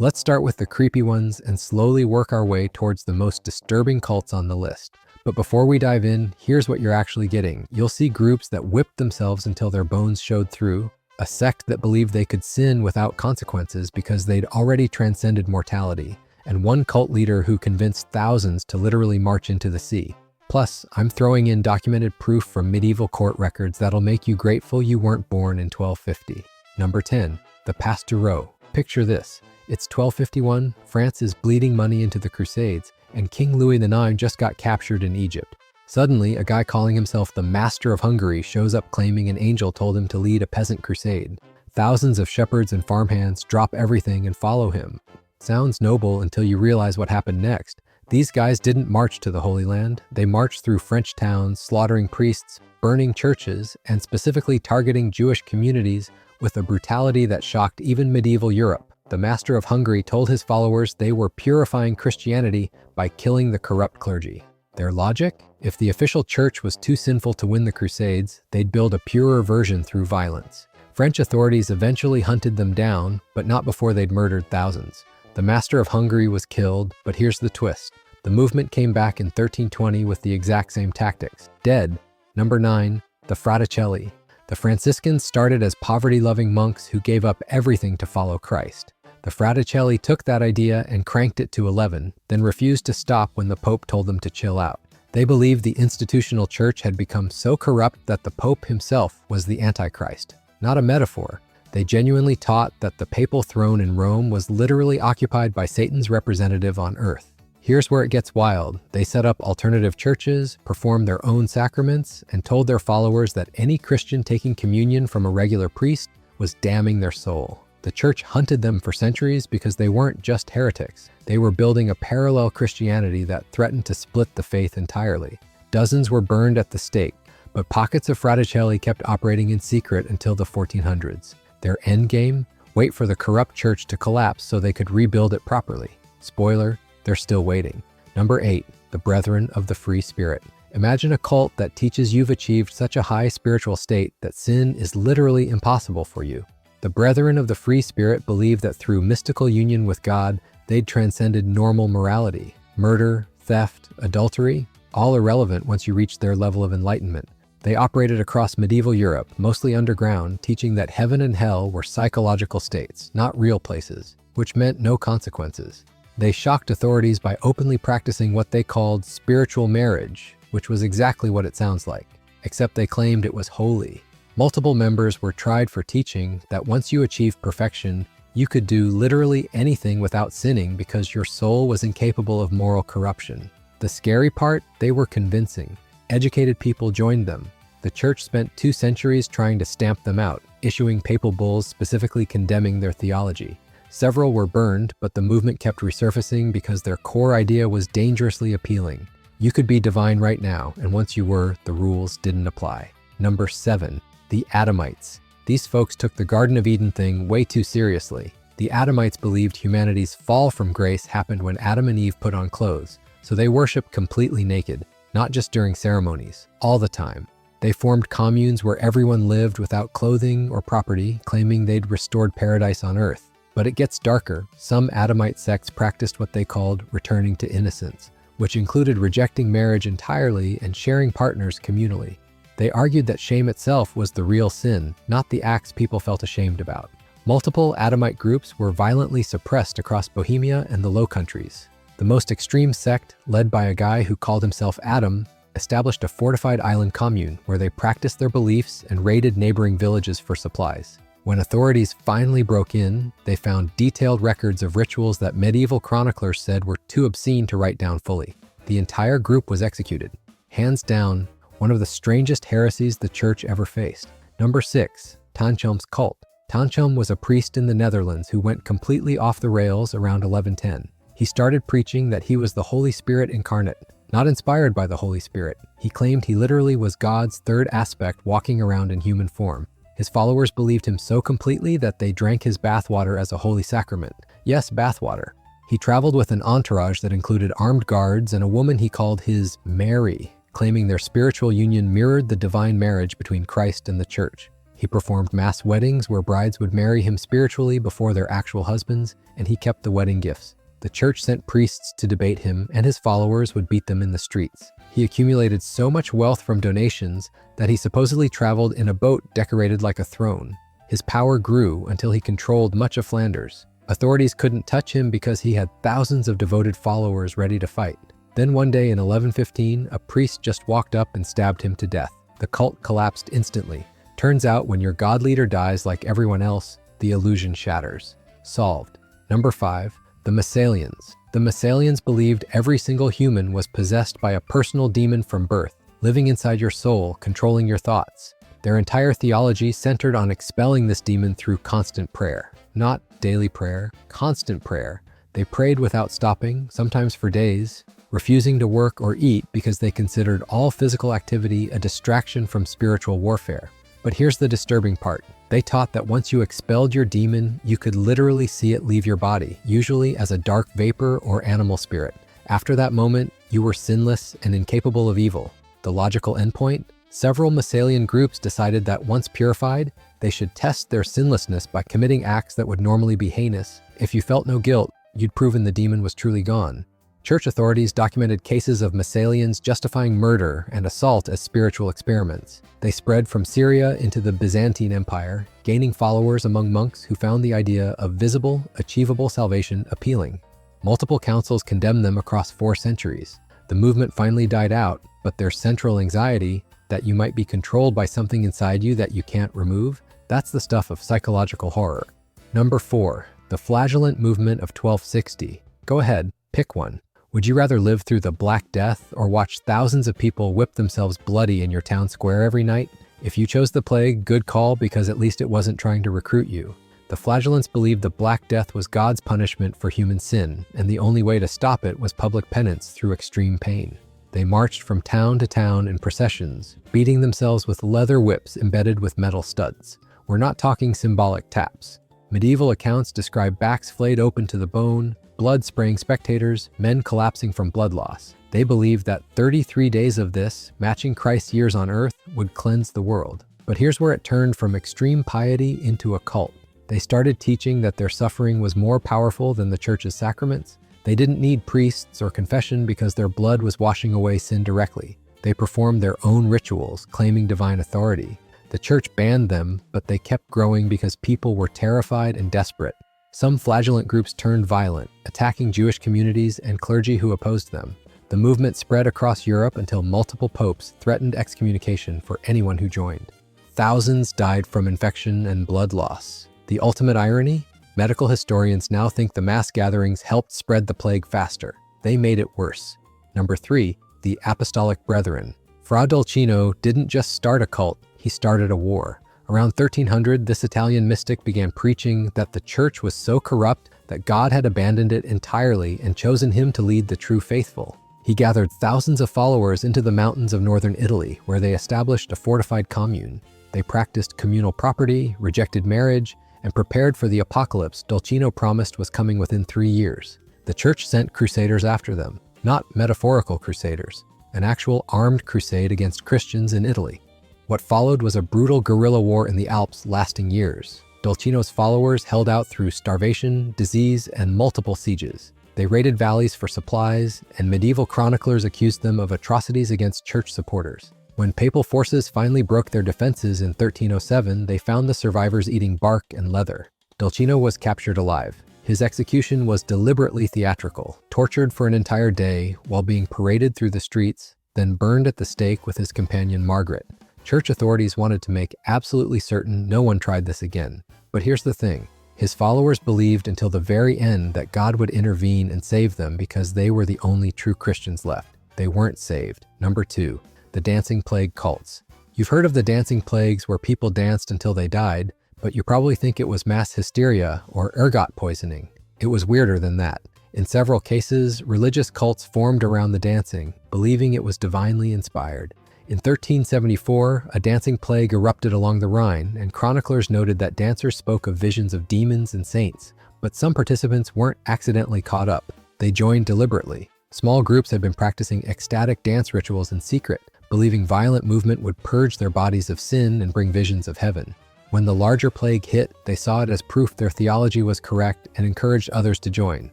Let's start with the creepy ones and slowly work our way towards the most disturbing cults on the list. But before we dive in, here's what you're actually getting. You'll see groups that whipped themselves until their bones showed through, a sect that believed they could sin without consequences because they'd already transcended mortality, and one cult leader who convinced thousands to literally march into the sea. Plus, I'm throwing in documented proof from medieval court records that'll make you grateful you weren't born in 1250. Number 10. The Pastoureaux. Picture this. It's 1251, France is bleeding money into the Crusades, and King Louis IX just got captured in Egypt. Suddenly, a guy calling himself the Master of Hungary shows up claiming an angel told him to lead a peasant crusade. Thousands of shepherds and farmhands drop everything and follow him. Sounds noble until you realize what happened next. These guys didn't march to the Holy Land. They marched through French towns, slaughtering priests, burning churches, and specifically targeting Jewish communities with a brutality that shocked even medieval Europe. The Master of Hungary told his followers they were purifying Christianity by killing the corrupt clergy. Their logic? If the official church was too sinful to win the Crusades, they'd build a purer version through violence. French authorities eventually hunted them down, but not before they'd murdered thousands. The Master of Hungary was killed, but here's the twist. The movement came back in 1320 with the exact same tactics. Dead. Number 9. The Fraticelli. The Franciscans started as poverty-loving monks who gave up everything to follow Christ. The Fraticelli took that idea and cranked it to 11, then refused to stop when the Pope told them to chill out. They believed the institutional church had become so corrupt that the Pope himself was the Antichrist. Not a metaphor. They genuinely taught that the papal throne in Rome was literally occupied by Satan's representative on earth. Here's where it gets wild. They set up alternative churches, performed their own sacraments, and told their followers that any Christian taking communion from a regular priest was damning their soul. The church hunted them for centuries because they weren't just heretics. They were building a parallel Christianity that threatened to split the faith entirely. Dozens were burned at the stake, but pockets of Fraticelli kept operating in secret until the 1400s. Their endgame? Wait for the corrupt church to collapse so they could rebuild it properly. Spoiler, they're still waiting. Number 8. The Brethren of the Free Spirit. Imagine a cult that teaches you've achieved such a high spiritual state that sin is literally impossible for you. The Brethren of the Free Spirit believed that through mystical union with God, they'd transcended normal morality. Murder, theft, adultery, all irrelevant once you reach their level of enlightenment. They operated across medieval Europe, mostly underground, teaching that heaven and hell were psychological states, not real places, which meant no consequences. They shocked authorities by openly practicing what they called spiritual marriage, which was exactly what it sounds like, except they claimed it was holy. Multiple members were tried for teaching that once you achieved perfection, you could do literally anything without sinning because your soul was incapable of moral corruption. The scary part? They were convincing. Educated people joined them. The church spent 2 centuries trying to stamp them out, issuing papal bulls specifically condemning their theology. Several were burned, but the movement kept resurfacing because their core idea was dangerously appealing. You could be divine right now, and once you were, the rules didn't apply. Number 7. The Adamites. These folks took the Garden of Eden thing way too seriously. The Adamites believed humanity's fall from grace happened when Adam and Eve put on clothes, so they worshiped completely naked, not just during ceremonies, all the time. They formed communes where everyone lived without clothing or property, claiming they'd restored paradise on earth. But it gets darker. Some Adamite sects practiced what they called returning to innocence, which included rejecting marriage entirely and sharing partners communally. They argued that shame itself was the real sin, not the acts people felt ashamed about. Multiple Adamite groups were violently suppressed across Bohemia and the Low Countries. The most extreme sect, led by a guy who called himself Adam, established a fortified island commune where they practiced their beliefs and raided neighboring villages for supplies. When authorities finally broke in, they found detailed records of rituals that medieval chroniclers said were too obscene to write down fully. The entire group was executed. Hands down, one of the strangest heresies the church ever faced. Number 6. Tanchelm's cult. Tanchelm was a priest in the Netherlands who went completely off the rails around 1110. He started preaching that he was the Holy Spirit incarnate, not inspired by the Holy Spirit. He claimed he literally was God's third aspect walking around in human form. His followers believed him so completely that they drank his bathwater as a holy sacrament. Yes, bathwater. He traveled with an entourage that included armed guards and a woman he called his Mary, claiming their spiritual union mirrored the divine marriage between Christ and the church. He performed mass weddings where brides would marry him spiritually before their actual husbands, and he kept the wedding gifts. The church sent priests to debate him, and his followers would beat them in the streets. He accumulated so much wealth from donations that he supposedly traveled in a boat decorated like a throne. His power grew until he controlled much of Flanders. Authorities couldn't touch him because he had thousands of devoted followers ready to fight. Then one day in 1115, a priest just walked up and stabbed him to death. The cult collapsed instantly. Turns out when your god leader dies like everyone else, the illusion shatters. Solved. Number 5. The Massalians. The Massalians believed every single human was possessed by a personal demon from birth, living inside your soul, controlling your thoughts. Their entire theology centered on expelling this demon through constant prayer. Not daily prayer, constant prayer. They prayed without stopping, sometimes for days, refusing to work or eat because they considered all physical activity a distraction from spiritual warfare. But here's the disturbing part. They taught that once you expelled your demon, you could literally see it leave your body, usually as a dark vapor or animal spirit. After that moment, you were sinless and incapable of evil. The logical endpoint? Several Massalian groups decided that once purified, they should test their sinlessness by committing acts that would normally be heinous. If you felt no guilt, you'd proven the demon was truly gone. Church authorities documented cases of Massalians justifying murder and assault as spiritual experiments. They spread from Syria into the Byzantine Empire, gaining followers among monks who found the idea of visible, achievable salvation appealing. Multiple councils condemned them across 4 centuries. The movement finally died out, but their central anxiety, that you might be controlled by something inside you that you can't remove, that's the stuff of psychological horror. Number 4. The Flagellant Movement of 1260. Go ahead, pick one. Would you rather live through the Black Death or watch thousands of people whip themselves bloody in your town square every night? If you chose the plague, good call, because at least it wasn't trying to recruit you. The Flagellants believed the Black Death was God's punishment for human sin, and the only way to stop it was public penance through extreme pain. They marched from town to town in processions, beating themselves with leather whips embedded with metal studs. We're not talking symbolic taps. Medieval accounts describe backs flayed open to the bone, blood spraying spectators, men collapsing from blood loss. They believed that 33 days of this, matching Christ's years on earth, would cleanse the world. But here's where it turned from extreme piety into a cult. They started teaching that their suffering was more powerful than the church's sacraments. They didn't need priests or confession because their blood was washing away sin directly. They performed their own rituals, claiming divine authority. The church banned them, but they kept growing because people were terrified and desperate. Some flagellant groups turned violent, attacking Jewish communities and clergy who opposed them. The movement spread across Europe until multiple popes threatened excommunication for anyone who joined. Thousands died from infection and blood loss. The ultimate irony? Medical historians now think the mass gatherings helped spread the plague faster. They made it worse. Number 3, the Apostolic Brethren. Fra Dolcino didn't just start a cult, he started a war. Around 1300, this Italian mystic began preaching that the church was so corrupt that God had abandoned it entirely and chosen him to lead the true faithful. He gathered thousands of followers into the mountains of northern Italy, where they established a fortified commune. They practiced communal property, rejected marriage, and prepared for the apocalypse Dolcino promised was coming within 3 years. The church sent crusaders after them, not metaphorical crusaders, an actual armed crusade against Christians in Italy. What followed was a brutal guerrilla war in the Alps lasting years. Dolcino's followers held out through starvation, disease, and multiple sieges. They raided valleys for supplies, and medieval chroniclers accused them of atrocities against church supporters. When papal forces finally broke their defenses in 1307, they found the survivors eating bark and leather. Dolcino was captured alive. His execution was deliberately theatrical, tortured for an entire day while being paraded through the streets, then burned at the stake with his companion Margaret. Church authorities wanted to make absolutely certain no one tried this again. But here's the thing. His followers believed until the very end that God would intervene and save them because they were the only true Christians left. They weren't saved. Number 2, the dancing plague cults. You've heard of the dancing plagues where people danced until they died, but you probably think it was mass hysteria or ergot poisoning. It was weirder than that. In several cases, religious cults formed around the dancing, believing it was divinely inspired. In 1374, a dancing plague erupted along the Rhine, and chroniclers noted that dancers spoke of visions of demons and saints, but some participants weren't accidentally caught up. They joined deliberately. Small groups had been practicing ecstatic dance rituals in secret, believing violent movement would purge their bodies of sin and bring visions of heaven. When the larger plague hit, they saw it as proof their theology was correct and encouraged others to join.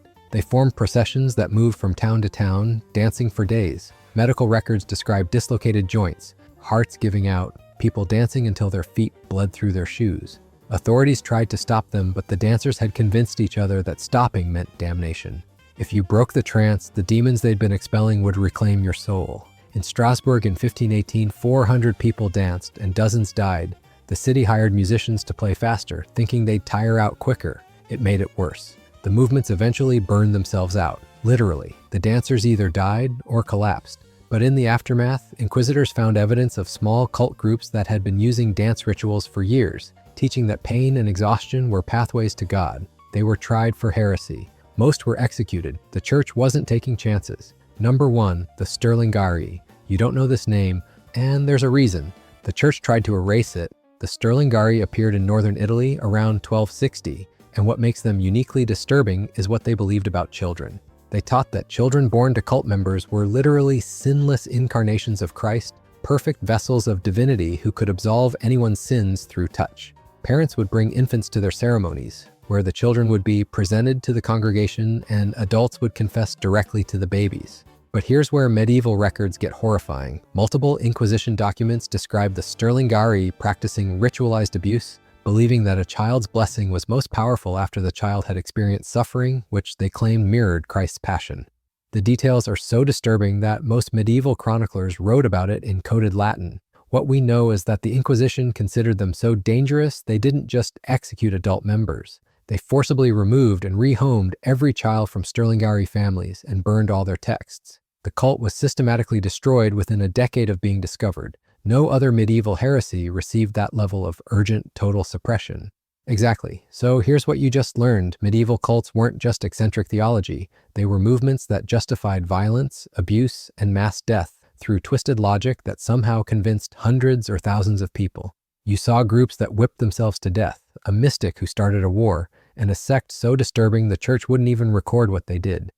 They formed processions that moved from town to town, dancing for days. Medical records describe dislocated joints, hearts giving out, people dancing until their feet bled through their shoes. Authorities tried to stop them, but the dancers had convinced each other that stopping meant damnation. If you broke the trance, the demons they'd been expelling would reclaim your soul. In Strasbourg in 1518, 400 people danced and dozens died. The city hired musicians to play faster, thinking they'd tire out quicker. It made it worse. The movements eventually burned themselves out. Literally, the dancers either died or collapsed. But in the aftermath, inquisitors found evidence of small cult groups that had been using dance rituals for years, teaching that pain and exhaustion were pathways to God. They were tried for heresy. Most were executed. The church wasn't taking chances. Number 1, the Sterlingari. You don't know this name, and there's a reason. The church tried to erase it. The Sterlingari appeared in northern Italy around 1260, and what makes them uniquely disturbing is what they believed about children. They taught that children born to cult members were literally sinless incarnations of Christ, perfect vessels of divinity who could absolve anyone's sins through touch. Parents would bring infants to their ceremonies, where the children would be presented to the congregation and adults would confess directly to the babies. But here's where medieval records get horrifying. Multiple Inquisition documents describe the Sterlingari practicing ritualized abuse, believing that a child's blessing was most powerful after the child had experienced suffering, which they claimed mirrored Christ's passion. The details are so disturbing that most medieval chroniclers wrote about it in coded Latin. What we know is that the Inquisition considered them so dangerous they didn't just execute adult members. They forcibly removed and rehomed every child from Sterlingari families and burned all their texts. The cult was systematically destroyed within a decade of being discovered. No other medieval heresy received that level of urgent, total suppression. Exactly. So here's what you just learned. Medieval cults weren't just eccentric theology. They were movements that justified violence, abuse, and mass death through twisted logic that somehow convinced hundreds or thousands of people. You saw groups that whipped themselves to death, a mystic who started a war, and a sect so disturbing the church wouldn't even record what they did.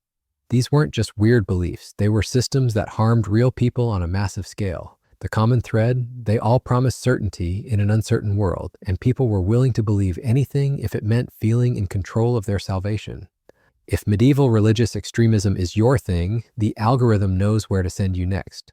These weren't just weird beliefs. They were systems that harmed real people on a massive scale. The common thread, they all promised certainty in an uncertain world, and people were willing to believe anything if it meant feeling in control of their salvation. If medieval religious extremism is your thing, the algorithm knows where to send you next.